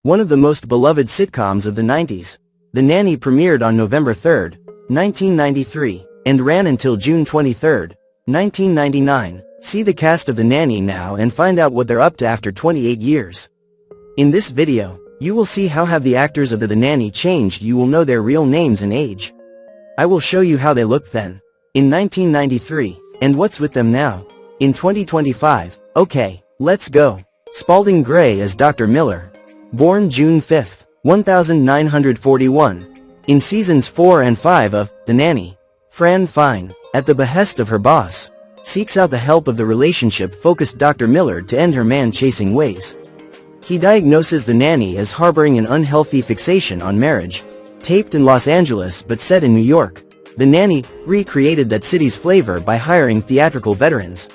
One of the most beloved sitcoms of the 90s. The Nanny premiered on November 3, 1993, and ran until June 23, 1999. See the cast of The Nanny now and find out what they're up to after 28 years. In this video, you will see how have the actors of The Nanny changed. You will know their real names and age. I will show you how they looked then, in 1993, and what's with them now, in 2025. Okay, let's go. Spalding Gray as Dr. Miller. Born June 5, 1941. In seasons 4 and 5 of The Nanny, Fran Fine, at the behest of her boss, seeks out the help of the relationship-focused Dr. Miller to end her man-chasing ways. He diagnoses the nanny as harboring an unhealthy fixation on marriage. Taped in Los Angeles but set in New York, The Nanny recreated that city's flavor by hiring theatrical veterans.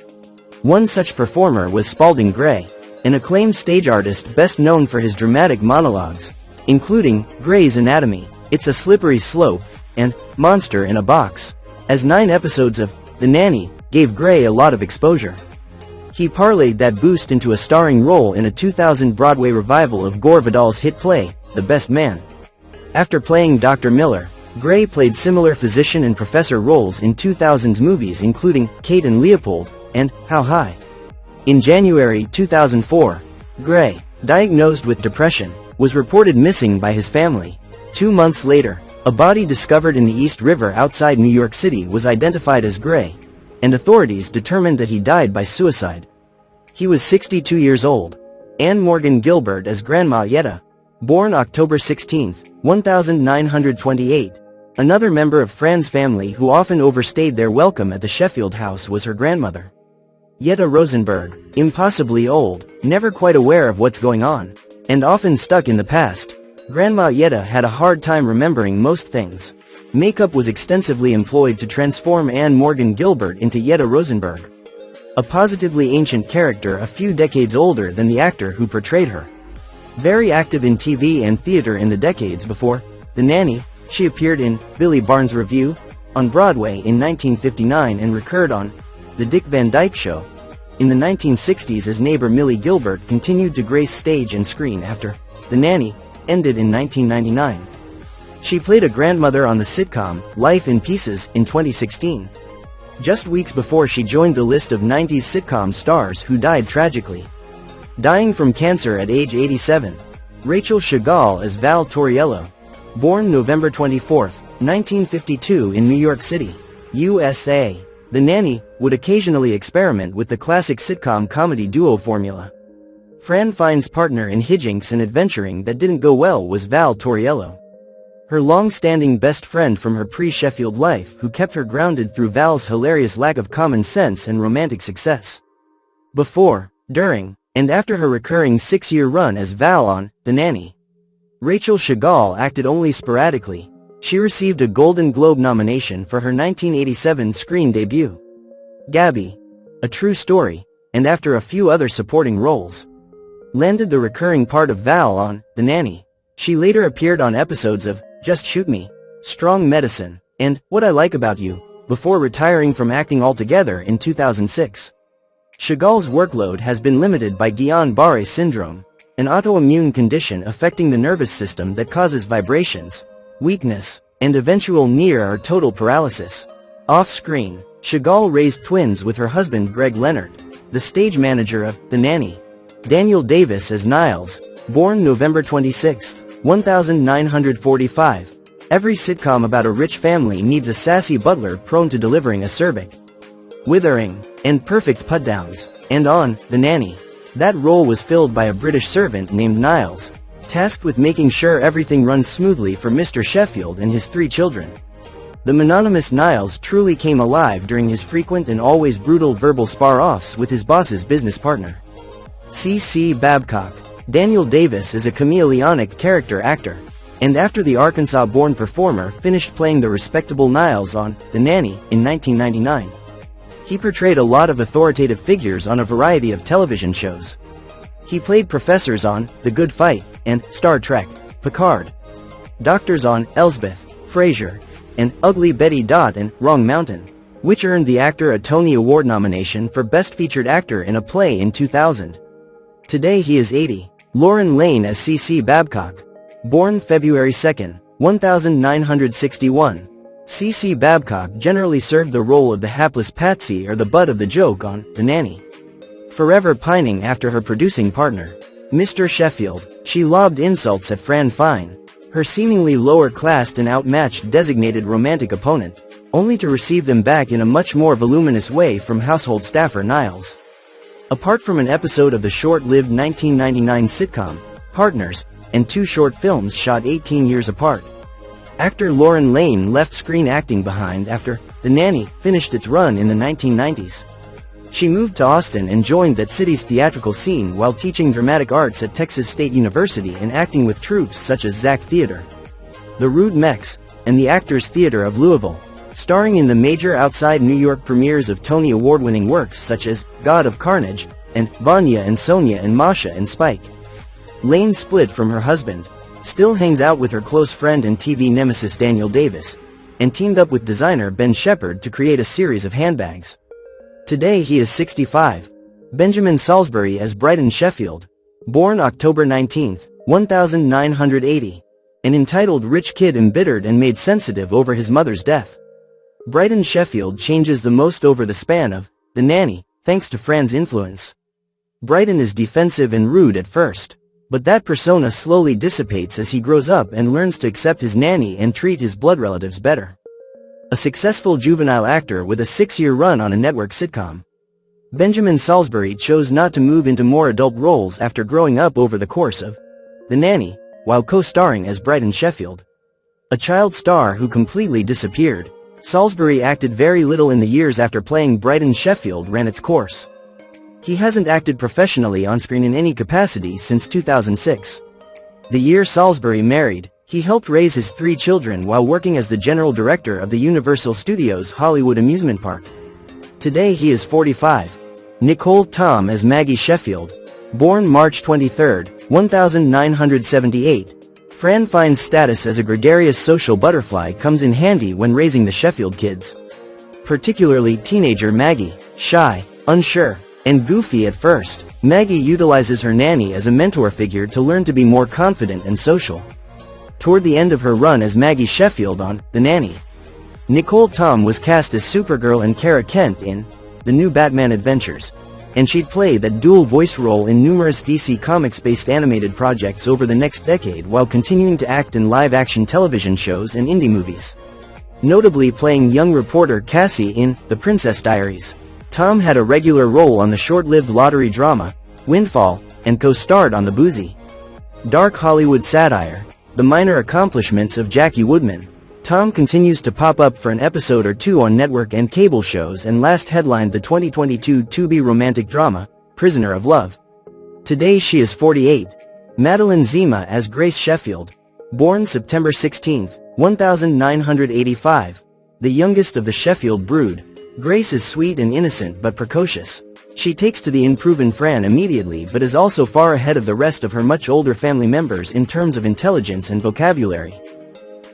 One such performer was Spalding Gray, an acclaimed stage artist best known for his dramatic monologues, including Gray's Anatomy, It's a Slippery Slope, and Monster in a Box. As 9 episodes of The Nanny gave Gray a lot of exposure, he parlayed that boost into a starring role in a 2000 Broadway revival of Gore Vidal's hit play, The Best Man. After playing Dr. Miller, Gray played similar physician and professor roles in 2000s movies including Kate and Leopold and How High. In January 2004, Gray, diagnosed with depression, was reported missing by his family. 2 months later, a body discovered in the East River outside New York City was identified as Gray, and authorities determined that he died by suicide. He was 62 years old. Anne Morgan Guilbert as Grandma Yetta. Born October 16, 1928. Another member of Fran's family who often overstayed their welcome at the Sheffield house was her grandmother, Yetta Rosenberg, impossibly old, never quite aware of what's going on, and often stuck in the past. Grandma Yetta had a hard time remembering most things. Makeup was extensively employed to transform Anne Morgan Guilbert into Yetta Rosenberg, a positively ancient character a few decades older than the actor who portrayed her. Very active in TV and theater in the decades before The Nanny, she appeared in Billy Barnes Review on Broadway in 1959 and recurred on The Dick Van Dyke Show in the 1960s as neighbor Millie Gilbert continued to grace stage and screen after The Nanny ended in 1999. She played a grandmother on the sitcom Life in Pieces in 2016. Just weeks before she joined the list of 90s sitcom stars who died tragically. Dying from cancer at age 87, Rachel Chagall as Val Torriello. Born November 24, 1952 in New York City, USA. The Nanny would occasionally experiment with the classic sitcom comedy duo formula. Fran Fine's partner in hijinks and adventuring that didn't go well was Val Torriello, her long-standing best friend from her pre-Sheffield life who kept her grounded through Val's hilarious lack of common sense and romantic success. Before, during, and after her recurring 6-year run as Val on The Nanny, Rachel Chagall acted only sporadically. She received a Golden Globe nomination for her 1987 screen debut, Gabby, A True Story, and after a few other supporting roles, landed the recurring part of Val on The Nanny. She later appeared on episodes of Just Shoot Me, Strong Medicine, and What I Like About You, before retiring from acting altogether in 2006. Chagall's workload has been limited by Guillain-Barré syndrome, an autoimmune condition affecting the nervous system that causes vibrations, weakness, and eventual near or total paralysis. Off-screen, Chagall raised twins with her husband Greg Leonard, the stage manager of The Nanny. Daniel Davis as Niles. Born November 26, 1945. Every sitcom about a rich family needs a sassy butler prone to delivering acerbic, withering, and perfect put-downs. And on The Nanny, that role was filled by a British servant named Niles, tasked with making sure everything runs smoothly for Mr. Sheffield and his 3 children. The mononymous Niles truly came alive during his frequent and always brutal verbal spar-offs with his boss's business partner, C.C. Babcock. Daniel Davis is a chameleonic character actor, and after the Arkansas-born performer finished playing the respectable Niles on The Nanny in 1999, he portrayed a lot of authoritative figures on a variety of television shows. He played professors on The Good Fight and Star Trek, Picard, doctors on Elsbeth, Frasier, and Ugly Betty Dot and Wrong Mountain, which earned the actor a Tony Award nomination for Best Featured Actor in a Play in 2000. Today he is 80. Lauren Lane as C.C. Babcock. Born February 2, 1961. C.C. Babcock generally served the role of the hapless patsy or the butt of the joke on The Nanny. Forever pining after her producing partner, Mr. Sheffield, she lobbed insults at Fran Fine, her seemingly lower-classed and outmatched designated romantic opponent, only to receive them back in a much more voluminous way from household staffer Niles. Apart from an episode of the short-lived 1999 sitcom, Partners, and 2 short films shot 18 years apart, actor Lauren Lane left screen acting behind after The Nanny finished its run in the 1990s. She moved to Austin and joined that city's theatrical scene while teaching dramatic arts at Texas State University and acting with troupes such as Zach Theater, the Rude Mex, and the Actors Theater of Louisville, starring in the major outside New York premieres of Tony Award-winning works such as God of Carnage, and Vanya and Sonia and Masha and Spike. Lane split from her husband, still hangs out with her close friend and TV nemesis Daniel Davis, and teamed up with designer Ben Shepherd to create a series of handbags. Today he is 65. Benjamin Salsbury as Brighton Sheffield. Born October 19, 1980. An entitled rich kid embittered and made sensitive over his mother's death. Brighton Sheffield changes the most over the span of The Nanny, thanks to Fran's influence. Brighton is defensive and rude at first, but that persona slowly dissipates as he grows up and learns to accept his nanny and treat his blood relatives better. A successful juvenile actor with a 6-year run on a network sitcom, Benjamin Salsbury chose not to move into more adult roles after growing up over the course of The Nanny, while co-starring as Brighton Sheffield. A child star who completely disappeared, Salsbury acted very little in the years after playing Brighton Sheffield ran its course. He hasn't acted professionally on screen in any capacity since 2006. The year Salsbury married, he helped raise his 3 children while working as the general director of the Universal Studios Hollywood amusement park. Today he is 45. Nicholle Tom as Maggie Sheffield. Born March 23, 1978. Fran Fine's status as a gregarious social butterfly comes in handy when raising the Sheffield kids. Particularly teenager Maggie, shy, unsure, and goofy at first, Maggie utilizes her nanny as a mentor figure to learn to be more confident and social. Toward the end of her run as Maggie Sheffield on The Nanny, Nicholle Tom was cast as Supergirl and Kara Kent in The New Batman Adventures, and she'd play that dual voice role in numerous DC Comics-based animated projects over the next decade while continuing to act in live-action television shows and indie movies. Notably playing young reporter Cassie in The Princess Diaries, Tom had a regular role on the short-lived lottery drama, Windfall, and co-starred on The Boozy. Dark Hollywood satire, The Minor Accomplishments of Jackie Woodman, Tom continues to pop up for an episode or two on network and cable shows and last headlined the 2022 Tubi romantic drama, Prisoner of Love. Today she is 48. Madeline Zima as Grace Sheffield. Born September 16, 1985. The youngest of the Sheffield brood, Grace is sweet and innocent but precocious. She takes to the unproven Fran immediately but is also far ahead of the rest of her much older family members in terms of intelligence and vocabulary.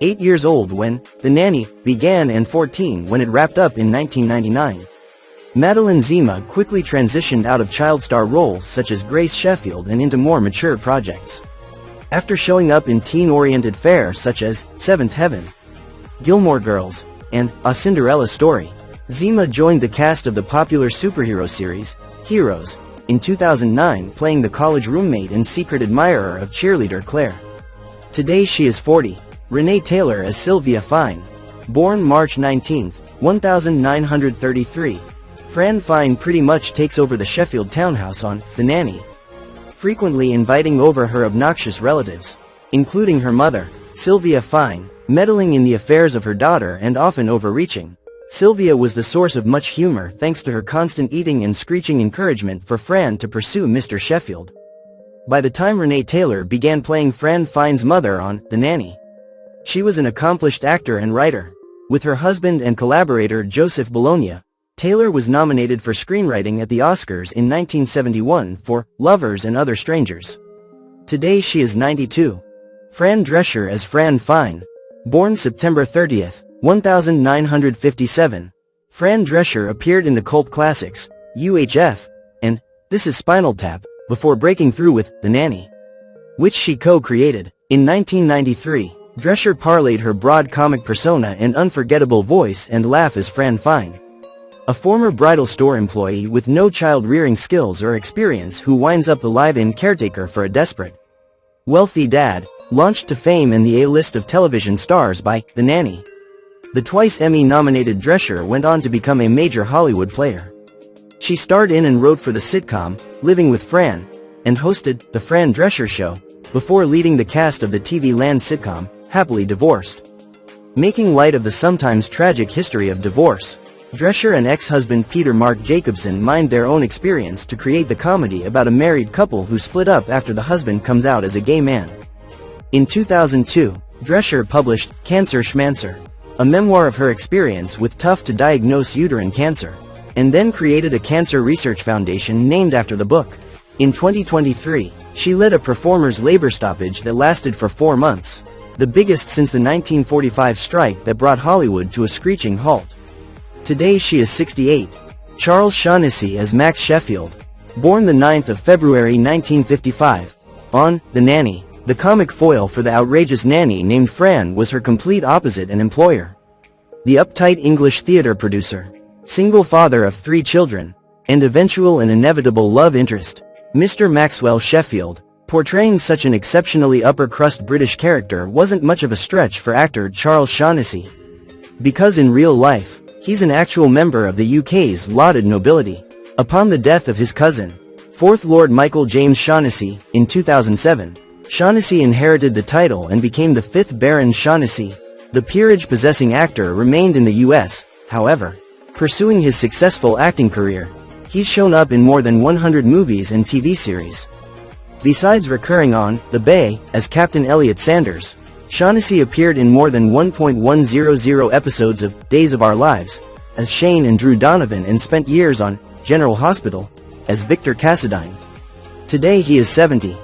8 years old when The Nanny began and 14 when it wrapped up in 1999. Madeline Zima quickly transitioned out of child star roles such as Grace Sheffield and into more mature projects. After showing up in teen-oriented fare such as Seventh Heaven, Gilmore Girls, and A Cinderella Story, Zima joined the cast of the popular superhero series, Heroes, in 2009 playing the college roommate and secret admirer of cheerleader Claire. Today she is 40. Renée Taylor as Sylvia Fine. Born March 19, 1933. Fran Fine pretty much takes over the Sheffield townhouse on The Nanny, frequently inviting over her obnoxious relatives, including her mother, Sylvia Fine, meddling in the affairs of her daughter and often overreaching. Sylvia was the source of much humor thanks to her constant eating and screeching encouragement for Fran to pursue Mr. Sheffield. By the time Renée Taylor began playing Fran Fine's mother on The Nanny, she was an accomplished actor and writer. With her husband and collaborator Joseph Bologna, Taylor was nominated for screenwriting at the Oscars in 1971 for Lovers and Other Strangers. Today she is 92. Fran Drescher as Fran Fine. Born September 30, 1957. Fran Drescher appeared in the cult classics, UHF, and This Is Spinal Tap, before breaking through with The Nanny. which she co-created. In 1993, Drescher parlayed her broad comic persona and unforgettable voice and laugh as Fran Fine, a former bridal store employee with no child-rearing skills or experience who winds up the live-in caretaker for a desperate, wealthy dad, launched to fame in the A-list of television stars by The Nanny. The twice Emmy-nominated Drescher went on to become a major Hollywood player. She starred in and wrote for the sitcom, Living with Fran, and hosted The Fran Drescher Show, before leading the cast of the TV Land sitcom, Happily Divorced. Making light of the sometimes tragic history of divorce, Drescher and ex-husband Peter Mark Jacobson mined their own experience to create the comedy about a married couple who split up after the husband comes out as a gay man. In 2002, Drescher published Cancer Schmancer, a memoir of her experience with tough-to-diagnose uterine cancer, and then created a cancer research foundation named after the book. In 2023, she led a performers' labor stoppage that lasted for 4 months, the biggest since the 1945 strike that brought Hollywood to a screeching halt. Today she is 68. Charles Shaughnessy as Max Sheffield, born the 9th of February 1955, on The Nanny. The comic foil for the outrageous nanny named Fran was her complete opposite and employer. The uptight English theater producer, single father of 3 children, and eventual and inevitable love interest, Mr. Maxwell Sheffield, portraying such an exceptionally upper-crust British character wasn't much of a stretch for actor Charles Shaughnessy. Because in real life, he's an actual member of the UK's lauded nobility. Upon the death of his cousin, 4th Lord Michael James Shaughnessy, in 2007, Shaughnessy inherited the title and became the 5th Baron Shaughnessy. The peerage-possessing actor remained in the US, however, pursuing his successful acting career. He's shown up in more than 100 movies and TV series. Besides recurring on The Bay as Captain Elliot Sanders, Shaughnessy appeared in more than 1.100 episodes of Days of Our Lives as Shane and Drew Donovan and spent years on General Hospital as Victor Cassadine. Today he is 70.